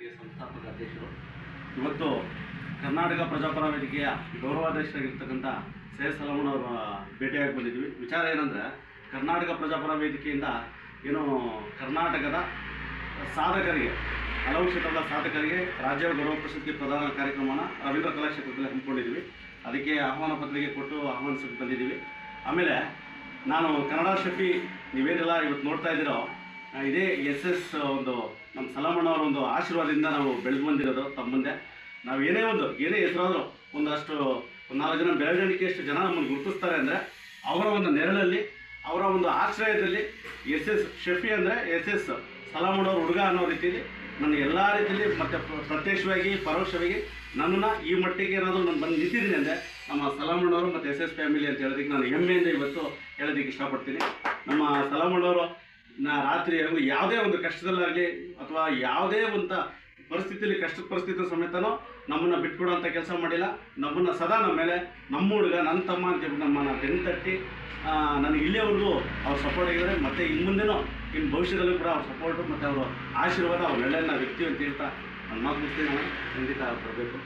ವೇದಿಕೆ ಸಂಸ್ಥಾಪಕ ಅಧ್ಯಕ್ಷರು. ಇವತ್ತು ಕರ್ನಾಟಕ ಪ್ರಜಾಪರ ವೇದಿಕೆಯ ಗೌರವಾಧ್ಯಕ್ಷರಾಗಿರ್ತಕ್ಕಂಥ ಸಲಮನ್ ಅವರ ಭೇಟಿಯಾಗಿ ಬಂದಿದ್ವಿ. ವಿಚಾರ ಏನಂದರೆ, ಕರ್ನಾಟಕ ಪ್ರಜಾಪರ ವೇದಿಕೆಯಿಂದ ಏನು ಕರ್ನಾಟಕದ ಸಾಧಕರಿಗೆ, ಹಲವು ಕ್ಷೇತ್ರದ ಸಾಧಕರಿಗೆ ರಾಜ್ಯ ಗೌರವ ಪ್ರಶಸ್ತಿ ಪ್ರದಾನ ಕಾರ್ಯಕ್ರಮನ ರವೀಂದ್ರ ಕಲಾಕ್ಷೇತ್ರದಲ್ಲಿ ಹಮ್ಮಿಕೊಂಡಿದ್ವಿ. ಅದಕ್ಕೆ ಆಹ್ವಾನ ಪತ್ರಿಕೆ ಕೊಟ್ಟು ಆಹ್ವಾನಿಸಕ್ಕೆ ಬಂದಿದ್ದೀವಿ. ಆಮೇಲೆ ನಾನು ಕನ್ನಡ ಶೆಫಿ, ನೀವೇನೆಲ್ಲ ಇವತ್ತು ನೋಡ್ತಾ ಇದ್ದೀರೋ, ಇದೇ SS ಒಂದು ನಮ್ಮ ಸಲಮನ್ ಅವರ ಒಂದು ಆಶೀರ್ವಾದದಿಂದ ನಾವು ಬೆಳೆದು ಬಂದಿರೋದು. ತಮ್ಮ ಮುಂದೆ ನಾವು ಏನೇ ಹೆಸರಾದರೂ ಒಂದಷ್ಟು 4 ಜನ ಬೆಳವಣಿಗೆಯಷ್ಟು ಜನ ನಮ್ಮನ್ನು ಗುರುತಿಸ್ತಾರೆ ಅಂದರೆ ಅವರ ಒಂದು ನೆರಳಲ್ಲಿ, ಅವರ ಒಂದು ಆಶ್ರಯದಲ್ಲಿ SS ಶೆಫಿ ಅಂದರೆ SS ಸಲಮನ್ ಅವ್ರ ಹುಡುಗ ಅನ್ನೋ ರೀತಿಯಲ್ಲಿ ನನ್ನ ಎಲ್ಲ ರೀತಿಯಲ್ಲಿ ಮತ್ತು ಪ್ರತ್ಯಕ್ಷವಾಗಿ ಪರೋಕ್ಷವಾಗಿ ನನ್ನನ್ನು ಈ ಮಟ್ಟಿಗೆ ಏನಾದರೂ ನಾನು ಬಂದು ನಿಂತಿದ್ದೀನಿ ಅಂದರೆ ನಮ್ಮ ಸಲಮನ್ ಅವರು ಮತ್ತು SS ಫ್ಯಾಮಿಲಿ ಅಂತ ಹೇಳೋದಕ್ಕೆ ನಾನು ಹೆಮ್ಮೆಯಿಂದ ಇವತ್ತು ಹೇಳೋದಕ್ಕೆ ಇಷ್ಟಪಡ್ತೀನಿ. ನಮ್ಮ ಸಲಮನ್ ಅವರು ರಾತ್ರಿ ಯಾವುದೇ ಒಂದು ಕಷ್ಟದಲ್ಲಾಗಲಿ ಅಥವಾ ಯಾವುದೇ ಒಂದು ಪರಿಸ್ಥಿತಿಯಲ್ಲಿ, ಕಷ್ಟದ ಪರಿಸ್ಥಿತಿ ಸಮೇತನೂ ನಮ್ಮನ್ನು ಬಿಟ್ಕೊಡೋಂಥ ಕೆಲಸ ಮಾಡಿಲ್ಲ. ನಮ್ಮನ್ನು ಸದಾ ನಮ್ಮ ಮೇಲೆ ನಮ್ಮ ಹುಡುಗ, ನನ್ನ ತಮ್ಮ ಅಂತೇಳಿ ನಮ್ಮನ್ನು ಬೆನ್ತಟ್ಟಿ ನನಗೆ ಇಲ್ಲಿಯವರೆಗೂ ಅವ್ರು ಸಪೋರ್ಟ್ ಆಗಿದ್ದಾರೆ. ಮತ್ತು ಇನ್ನು ಮುಂದೆನೂ ಇನ್ನು ಭವಿಷ್ಯದಲ್ಲೂ ಕೂಡ ಅವ್ರ ಸಪೋರ್ಟು ಮತ್ತು ಅವರ ಆಶೀರ್ವಾದ ಅವ್ರ ಒಳ್ಳೆಯ ವ್ಯಕ್ತಿ ಅಂತ ಹೇಳ್ತಾ ನನ್ನ ಮಾತು ಮುಗಿಸ್ತೀನಿ. ನಾನು ಖಂಡಿತ ಬರಬೇಕು.